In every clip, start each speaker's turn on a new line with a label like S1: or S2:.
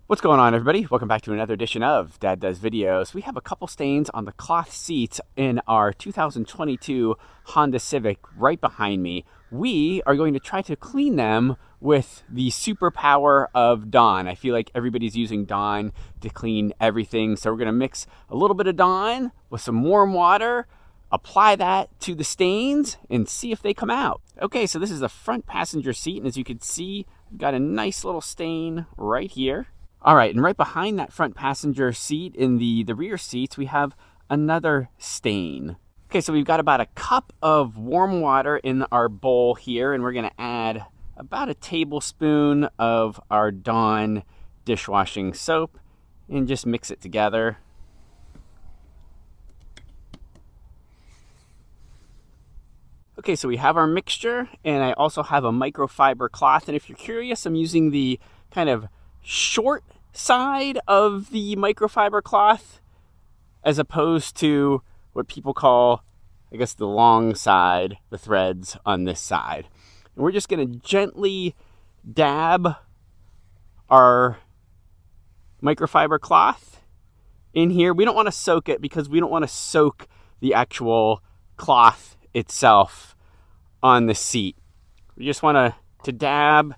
S1: What's going on, everybody? Welcome back to another edition of Dad Does Videos. We have a couple stains on the cloth seats in our 2022 Honda Civic right behind me. We are going to try to clean them with the superpower of Dawn. I feel like everybody's using Dawn to clean everything, so we're going to mix a little bit of Dawn with some warm water, apply that to the stains, and see if they come out. Okay, so this is the front passenger seat, and as you can see, we've got a nice little stain right here. All right, and right behind that front passenger seat in the rear seats, we have another stain. Okay, so we've got about a cup of warm water in our bowl here, and we're gonna add about a tablespoon of our Dawn dishwashing soap and just mix it together. Okay, so we have our mixture, and I also have a microfiber cloth, and if you're curious, I'm using the kind of short side of the microfiber cloth as opposed to what people call, I guess, the long side, the threads on this side. And we're just going to gently dab our microfiber cloth in here. We don't want to soak it because we don't want to soak the actual cloth itself on the seat. We just want to dab,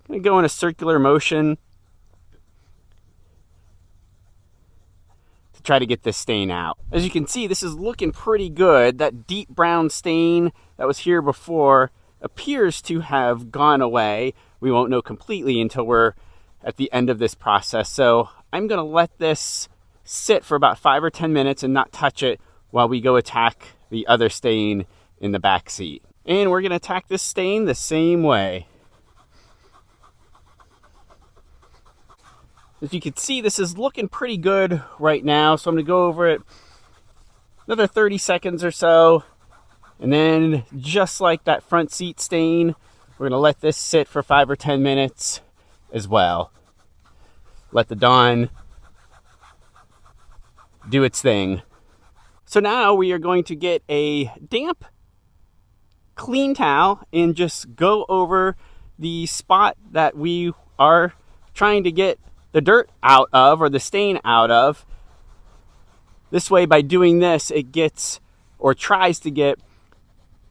S1: going to go in a circular motion to try to get this stain out. As you can see, this is looking pretty good. That deep brown stain that was here before appears to have gone away. We won't know completely until we're at the end of this process. So I'm going to let this sit for about 5 or 10 minutes and not touch it while we go attack the other stain in the back seat. And we're going to attack this stain the same way. As you can see, this is looking pretty good right now, so I'm going to go over it another 30 seconds or so, and then just like that front seat stain, we're going to let this sit for 5 or 10 minutes as well. Let the Dawn do its thing. So now we are going to get a damp, clean towel and just go over the spot that we are trying to get the dirt out of, or the stain out of. This way, by doing this, it gets, or tries to get,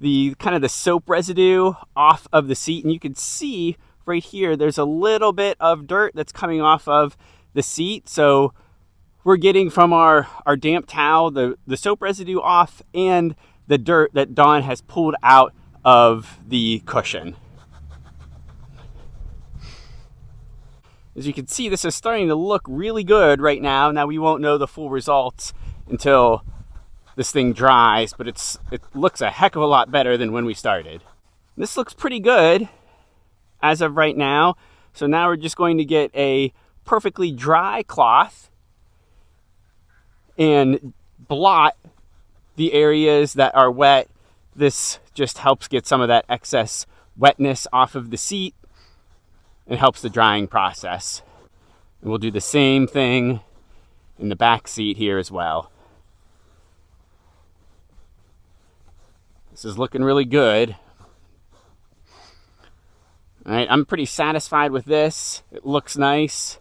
S1: the kind of the soap residue off of the seat. And you can see right here, there's a little bit of dirt that's coming off of the seat. So we're getting from our damp towel the soap residue off and the dirt that Dawn has pulled out of the cushion. As you can see, this is starting to look really good right now. Now we won't know the full results until this thing dries, but it looks a heck of a lot better than when we started. This looks pretty good as of right now. So now we're just going to get a perfectly dry cloth and blot the areas that are wet. This just helps get some of that excess wetness off of the seat and helps the drying process. And we'll do the same thing in the back seat here as well. This is looking really good. All right, I'm pretty satisfied with this. It looks nice.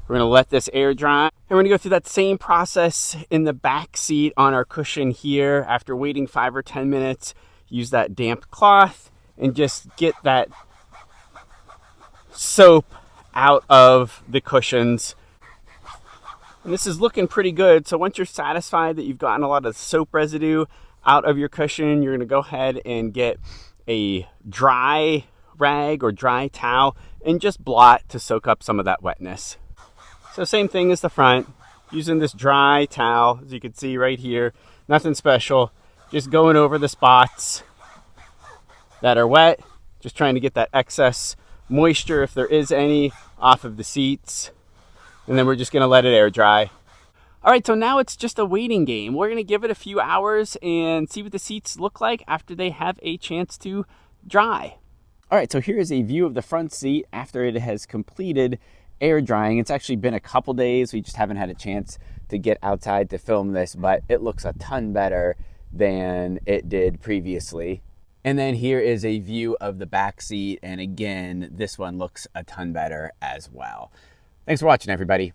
S1: We're gonna let this air dry. And we're gonna go through that same process in the back seat on our cushion here. After waiting 5 or 10 minutes, use that damp cloth and just get that soap out of the cushions. And this is looking pretty good. So once you're satisfied that you've gotten a lot of soap residue out of your cushion, you're gonna go ahead and get a dry rag or dry towel and just blot to soak up some of that wetness. So same thing as the front, using this dry towel, as you can see right here, nothing special, just going over the spots that are wet, just trying to get that excess moisture, if there is any, off of the seats. And then we're just gonna let it air dry. All right, so now it's just a waiting game. We're gonna give it a few hours and see what the seats look like after they have a chance to dry. All right, so here is a view of the front seat after it has completed air drying. It's actually been a couple days. We just haven't had a chance to get outside to film this, but it looks a ton better than it did previously. And then here is a view of the back seat. And again, this one looks a ton better as well. Thanks for watching, everybody.